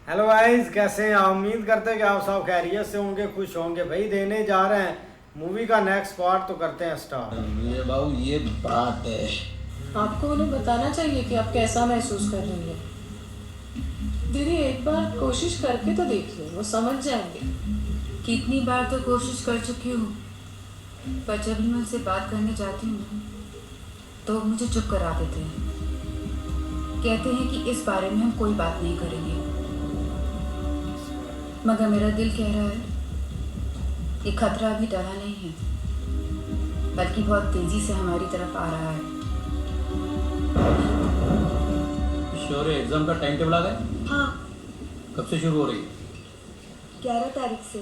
Hello guys, कैसे हैं आप? उम्मीद करते हैं कि आप सब खैरियत से होंगे, खुश होंगे। भाई देने जा रहे हैं मूवी का नेक्स्ट पार्ट, तो करते हैं स्टार्ट। ये बाबू ये बात है। आपको उन्हें बताना चाहिए कि आप कैसा महसूस कर रही हैं। दीदी एक बार कोशिश करके तो देखिए, वो समझ जाएंगे। कितनी बार तो कोशिश कर चुकी हूँ, पर जब भी मैं उनसे बात करने जाती हूँ ना, तो वो मुझे चुप करा देते हैं। कहते हैं कि इस बारे में हम कोई बात नहीं करेंगे। मगर मेरा दिल कह रहा है कि खतरा अभी टला नहीं है, बल्कि बहुत तेजी से हमारी तरफ आ रहा है। श्योर है एग्जाम का टाइम टेबल आ गया? हाँ, कब से शुरू हो रही है? 11 तारीख से।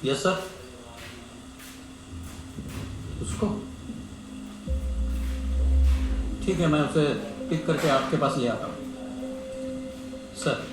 Yes sir. उसको ठीक है, मैं उसे पिक करके आपके पास ले आता हूँ सर।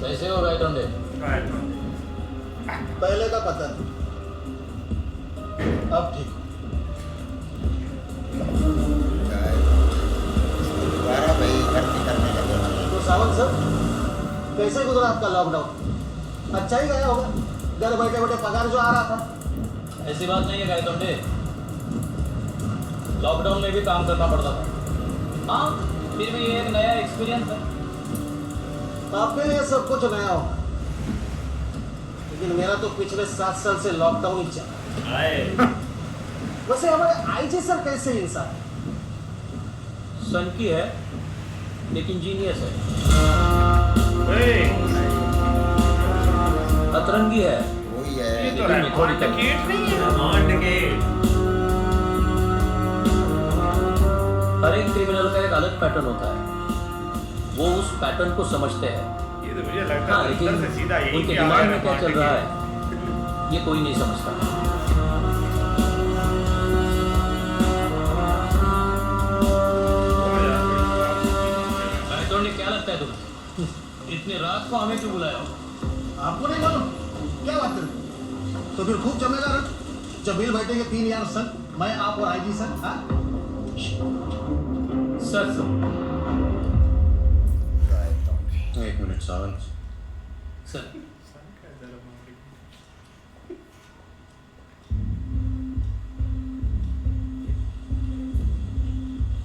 कैसे हो राइट ऑन डे? पहले का पता नहीं, अब ठीक हो। दोबारा भाई भर्ती करने लगे। तो सावंत सर, कैसे गुजरा आपका लॉकडाउन? अच्छा ही गया होगा, घर बैठे बैठे पगार जो आ रहा था। ऐसी बात नहीं है राइट ऑन डे, लॉकडाउन में भी काम करना पड़ता था। हाँ, फिर भी ये एक नया एक्सपीरियंस है। आपके लिए सब कुछ नया होगा, लेकिन मेरा तो पिछले 7 साल से लॉकडाउन ही चला। वैसे हमारे आईजी सर कैसे इंसान है? सन की है लेकिन जीनियस है। अतरंगी है वही है। लेकिन मेथोडिकल। हर एक क्रिमिनल का एक अलग पैटर्न होता है, वो उस पैटर्न को समझते हैं। ये तो मुझे लगता हाँ, है लेकिन अंदर से सीधा यही उनके कि दिमाग आवाज में क्या चल रहा है ये कोई नहीं समझता। क्या लगता है तुम्हें, इतनी रात को हमें क्यों बुलाया? आपको नहीं मालूम? क्या बात करें? तो फिर खूब जमेगा रहा। जब मिल बैठेंगे 3 यार सर, मैं आप और आईजी सर। हाँ, सर एक मिनट सावंत सर।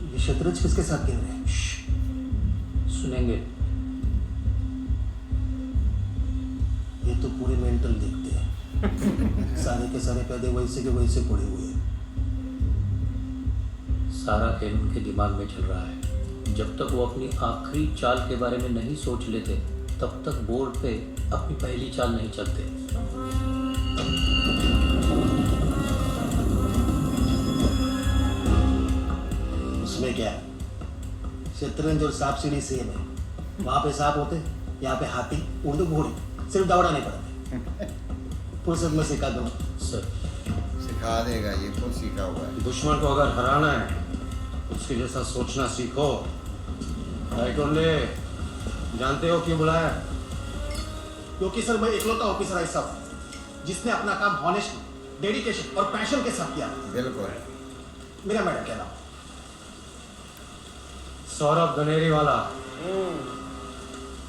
ये शतरंज किसके साथ खेल रहे हैं? सुनेंगे। ये तो पूरे मेंटल दिखते हैं। सारे के सारे पैदे वैसे के वैसे पड़े हुए हैं। सारा खेल उनके दिमाग में चल रहा है। जब तक वो अपनी आखिरी चाल के बारे में नहीं सोच लेते, तब तक बोर्ड पे अपनी पहली चाल नहीं चलते। उसमें क्या है? शतरंज और सांप सीढ़ी सेम है। वहां पे सांप होते, यहाँ पे हाथी, उर्दू घोड़ी, सिर्फ दौड़ाने पड़ते। फुर्सत में सिखा दो सर, सिखा देगा, ये खुद सीखा हुआ है। दुश्मन को अगर हराना है उसके जैसा सोचना सीखो। राइट ओनली, जानते हो क्यों बुलाया? क्योंकि सर मैं इकलौता ऑफिसर ऐसा हूँ जिसने अपना काम हॉनेस्टली, डेडिकेशन और पैशन के साथ किया। बिल्कुल। मेरा मैडम क्या नाम? सौरभ गनेरी वाला,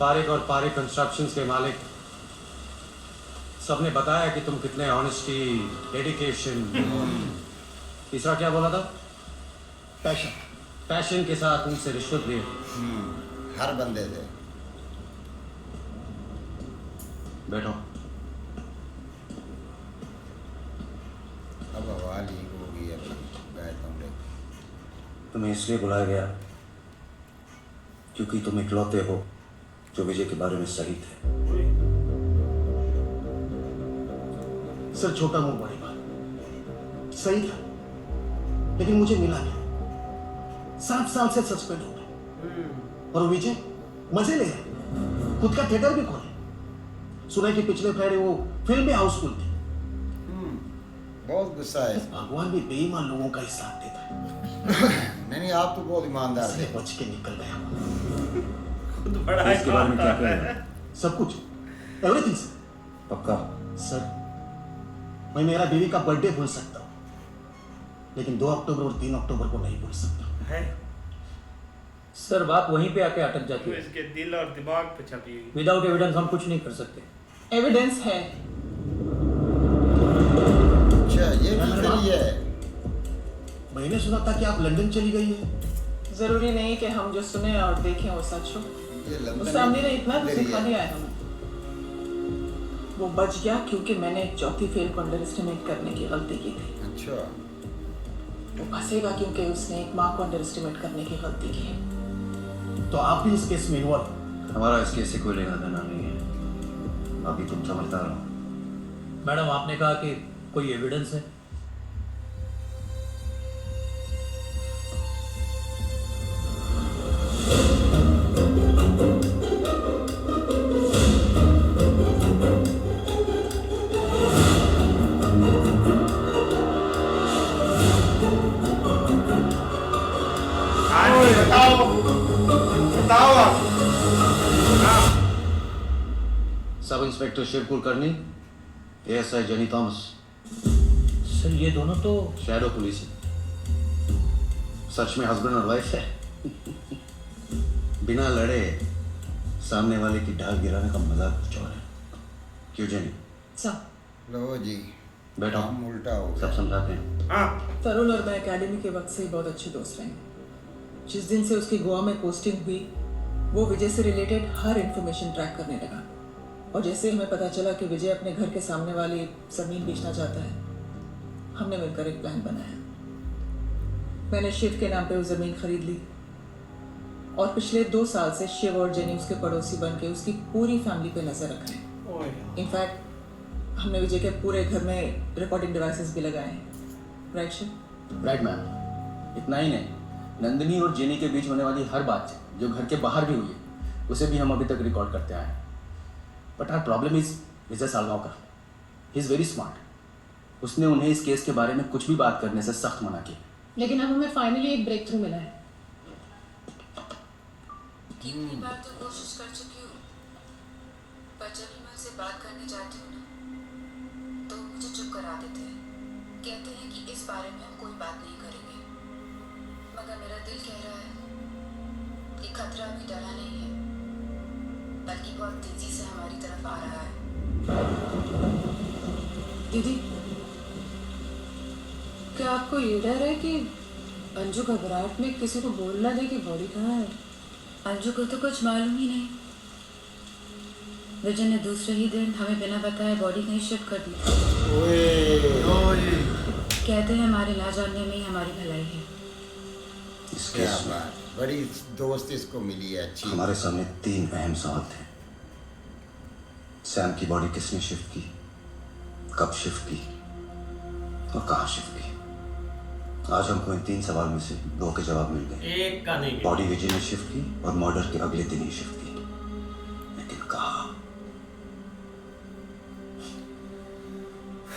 पारिक और पारिक कंस्ट्रक्शंस के मालिक। सबने बताया कि तुम कितने ऑनेस्टी, डेडिकेशन, तीसरा क्या बोला था? पैशन। पैशन के साथ उनसे रिश्वत लिए। हर बंदे से। बैठो। अब हवा लीक होगी अभी। बैठता हूँ। तुम्हें इसलिए बुलाया गया क्योंकि तुम इकलौते हो जो विजय के बारे में सही थे। सर छोटा मुंह बड़ी बात, सही था, लेकिन मुझे मिला क्या? 7 साल से सस्पेंड हो गए और विजय मजे ले रहे। खुद का थिएटर भी खोले। सुना कि पिछले फ्राइडे वो फिल्म भी हाउसफुल थी। बहुत गुस्सा है। भगवान भी बेईमान लोगों का हिसाब देता है। नहीं आप तो बहुत ईमानदार इसलिए थे। बच के निकल गया। इसके बारे में क्या कहें? सब कुछ, एवरीथिंग सर। पक्का? सर, मैं मेरा बीवी का बर्थडे भूल सकता हूँ, लेकिन 2 अक्टूबर और 3 अक्टूबर को नहीं भूल सकता। सर बात वहीं पे आके अटक जाती तो है। इसके दिल और दिमाग पे छपी हुई। विदाउट एविडेंस हम कुछ नहीं कर सकते। एविडेंस है। अच्छा ये भी सही है। मैंने सुना था कि आप लंदन चली गई है। जरूरी नहीं कि हम जो सुने और देखें वो सच हो। ये लंदन उस फैमिली ने इतना तो में सिखा है। दिया है हमें। वो बच गया क्योंकि मैंने एक चौथी फेल को अंडर एस्टिमेट करने की गलती की थी। अच्छा वो फंसेगा क्योंकि उसने एक माँ को अंडर एस्टिमेट करने की गलती की है। तो आप भी इस केस में इन्वॉल्व? हमारा इस केस से कोई लेना देना नहीं है। अभी तुम समझदार हो। मैडम आपने कहा कि कोई एविडेंस है? बताओ आप। Sub inspector Shiv Kulkarni, ASI Jenny Thomas. Sir ये दोनों तो शैडो पुलिस है। सच में हस्बैंड और वाइफ है। बिना लड़े सामने वाले की ढाल गिराने का मजा कुछ और है। क्यों जेनी? सब लो जी बैठो, काम उल्टा हो सब गया। समझाते हैं। हाँ तरुण और मैं एकेडमी के वक्त से ही बहुत अच्छे दोस्त रहे। जिस दिन से उसकी गोवा में पोस्टिंग हुई, वो विजय से रिलेटेड हर इंफॉर्मेशन ट्रैक करने लगा। और जैसे हमें पता चला कि विजय अपने घर के सामने वाली ज़मीन बेचना चाहता है, हमने मिलकर एक प्लान बनाया। मैंने शिव के नाम पे वो ज़मीन खरीद ली और पिछले 2 साल से शिव और जेनी उसके पड़ोसी बन के उसकी पूरी फैमिली पे नज़र रख रहे हैं। इनफैक्ट हमने विजय के पूरे घर में रिकॉर्डिंग डिवाइसेस भी लगाए हैं। राइट शिव? Right ma'am. इतना ही नहीं, नंदिनी और जेनी के बीच होने वाली हर बात जो घर के बाहर भी हुई है, उसे भी हम अभी तक रिकॉर्ड करते आए हैं। But our problem is Vijay Salgaonkar. He is very smart. उसने उन्हें इस केस के बारे में कुछ भी बात करने से सख्त मना किया। लेकिन अब हमें फाइनली एक ब्रेक थ्रू मिला है। कितनी बार तो कोशिश कर चुकी हूँ, पर जब भी मैं उनसे बात करने जाती हूँ ना, तो मुझे चुप करा देते हैं। कहते हैं कि इस बारे में हम कोई बात नहीं करेंगे। मगर मेरा दिल कह रहा है कि खतरा अभी डरा नहीं है, बल्कि बहुत तेजी से हमारी तरफ आ रहा है। दीदी, क्या आपको ये डर है कि अंजू घबराहट में किसी को बोल ना दे कि बॉडी कहाँ है? अंजू को तो कुछ मालूम ही नहीं। विजय ने दूसरे ही दिन हमें बिना बताए बॉडी कहीं शिफ्ट कर दी। कहते हैं हमारे ना जानने में ही हमारी भलाई है। इस क्या केस में बात, बड़ी दोस्त इसको मिली है अच्छी। हमारे सामने 3 अहम सवाल थे। सैम की बॉडी किसने शिफ्ट की, कब शिफ्ट की और कहाँ शिफ्ट की। आज हमको इन 3 सवाल में से 2 के जवाब मिल गए। एक का नहीं। बॉडी विजय ने शिफ्ट की और मर्डर के अगले दिन ही शिफ्ट की, लेकिन कहाँ?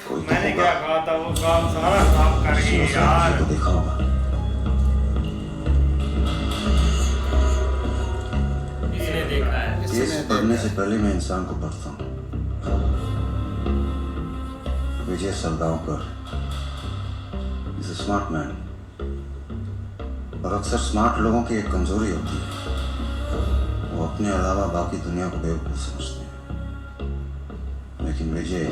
कोई तो मैंने होगा। क्या कहा था, वो काम सारा काम कर गई किसी यार। को देखा होगा। इसने देखा है। केस इसने पढ़ने देखा से पहले मैं इंसान को पढ़ता हूँ। Vijay Salgaonkar is a smart man, और अक्सर स्मार्ट लोगों की एक कमजोरी होती है, वो अपने अलावा बाकी दुनिया को बेवकूफ समझते हैं। लेकिन विजय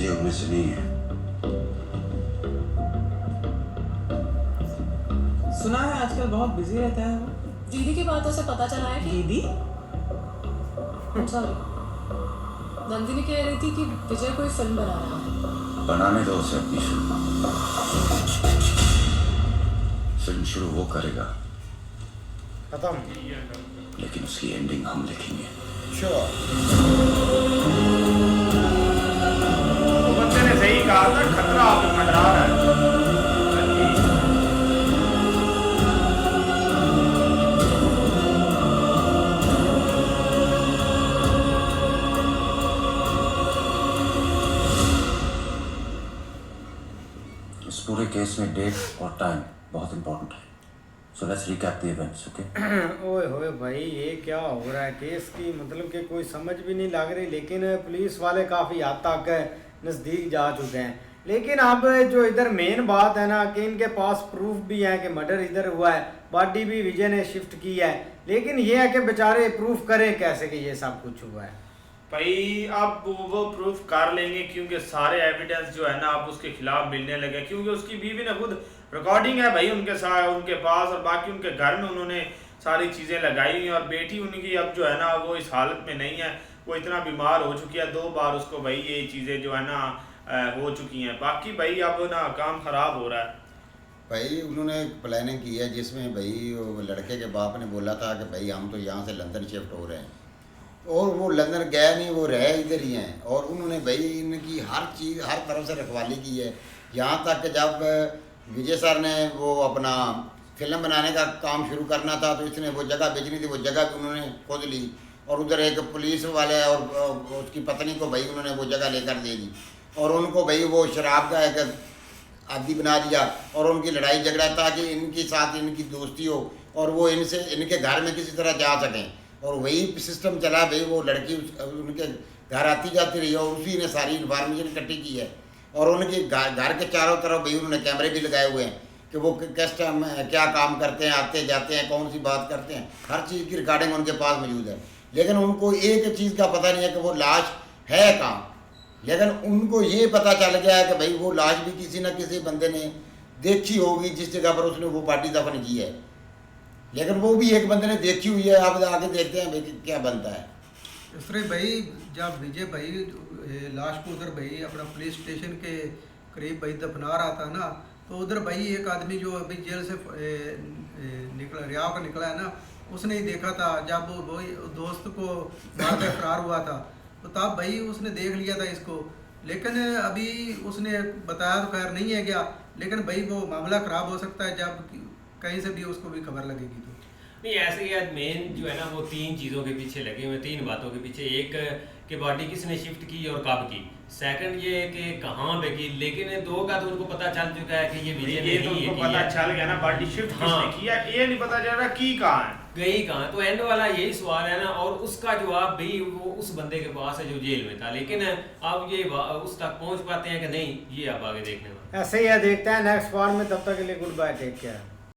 उनमें से नहीं है। सुना है आजकल बहुत बिजी रहता है वो। दीदी की बातों से पता चला है कि दीदी? सॉरी, नंदिनी कह रही थी कि विजय कोई फिल्म बना रहा है। बनाने दो उसे अपनी फिल्म शुरू वो करेगा, खत्म। लेकिन उसकी एंडिंग हम लिखेंगे। श्योर। वो बंदे ने सही कहा था, खतरा आप मंडरा रहा है। इसमें डेट और टाइम बहुत इंपॉर्टेंट है। So let's recap the events, okay? ओए होए भाई, ये क्या हो रहा है केस की, मतलब कि कोई समझ भी नहीं लग रही। लेकिन पुलिस वाले काफ़ी हद तक नज़दीक जा चुके हैं। लेकिन अब जो इधर मेन बात है ना कि इनके पास प्रूफ भी है कि मर्डर इधर हुआ है, बॉडी भी विजय ने शिफ्ट की है। लेकिन ये है कि बेचारे प्रूफ करें कैसे कि ये सब कुछ हुआ है। भाई अब वो प्रूफ कर लेंगे, क्योंकि सारे एविडेंस जो है ना अब उसके खिलाफ मिलने लगे, क्योंकि उसकी बीवी ने खुद रिकॉर्डिंग है भाई उनके साथ, उनके पास, और बाकी उनके घर में उन्होंने सारी चीज़ें लगाई हुई हैं। और बेटी उनकी अब जो है ना वो इस हालत में नहीं है, वो इतना बीमार हो चुकी है, 2 बार उसको भाई ये चीज़ें जो है ना हो चुकी हैं। बाकी भाई अब ना काम ख़राब हो रहा है। भाई उन्होंने प्लानिंग की है जिसमें भाई वो लड़के के बाप ने बोला था कि भाई हम तो यहाँ से लंदन शिफ्ट हो रहे हैं, और वो लंदन गया नहीं, वो रहे इधर ही हैं। और उन्होंने भाई इनकी हर चीज़ हर तरफ से रखवाली की है, यहाँ तक कि जब विजय सर ने वो अपना फिल्म बनाने का काम शुरू करना था तो इसने वो जगह बेचनी थी, वो जगह भी उन्होंने खोद ली। और उधर एक पुलिस वाले और उसकी पत्नी को भाई उन्होंने वो जगह लेकर दे दी, और उनको भाई वो शराब का एक आदि बना दिया, और उनकी लड़ाई झगड़ा था कि इनके साथ इनकी दोस्ती हो और वो इनसे इनके घर में किसी तरह जा सकें। और वही सिस्टम चला भाई, वो लड़की उनके घर आती जाती रही और उसी ने सारी इन्फॉर्मेशन इकट्ठी की है। और उनके घर के चारों तरफ भाई उन्होंने कैमरे भी लगाए हुए हैं कि वो किस टाइम क्या काम करते हैं, आते जाते हैं, कौन सी बात करते हैं, हर चीज़ की रिकॉर्डिंग उनके पास मौजूद है। लेकिन उनको एक चीज़ का पता नहीं है कि वो लाश है कहाँ। लेकिन उनको ये पता चल गया है कि भाई वो लाश भी किसी न किसी बंदे ने देखी होगी जिस जगह पर उसने वो पार्टी दफन की है, लेकिन वो भी एक बंदे ने देखी हुई है। अब आगे देखते हैं भाई क्या बनता है। इसरे भाई जब विजय भाई लाश को उधर भाई अपना पुलिस स्टेशन के करीब भाई दफना रहा था ना, तो उधर भाई एक आदमी जो अभी जेल से निकला रिहा का निकला है ना, उसने ही देखा था जब वो दोस्त को मार के फरार हुआ था, तो तब भाई उसने देख लिया था इसको। लेकिन अभी उसने बताया तो खैर नहीं है क्या, लेकिन भाई वो मामला ख़राब हो सकता है जब कहीं से भी उसको भी खबर लगेगी तो। नहीं ऐसे ही मेन जो है ना वो 3 चीज़ों के पीछे लगे हुए, 3 बातों के पीछे। एक कि बॉडी किसने शिफ्ट की और कब की, सेकंड ये कि कहाँ पे की। लेकिन 2 का तो उनको पता चल चुका है कि ये विजय ने तो उनको पता चल गया ना बॉडी शिफ्ट किसने किया, ये नहीं पता चल रहा की कहाँ है, गई कहाँ। तो एंड वाला यही सवाल है ना, और उसका जवाब भी वो उस बंदे के पास है जो जेल में था। लेकिन अब ये उस तक पहुँच पाते हैं कि नहीं, ये आप आगे देखने वाले। ऐसे ही है, देखते हैं नेक्स्ट पार्ट में। तब तक के लिए गुड बाय, टेक केयर।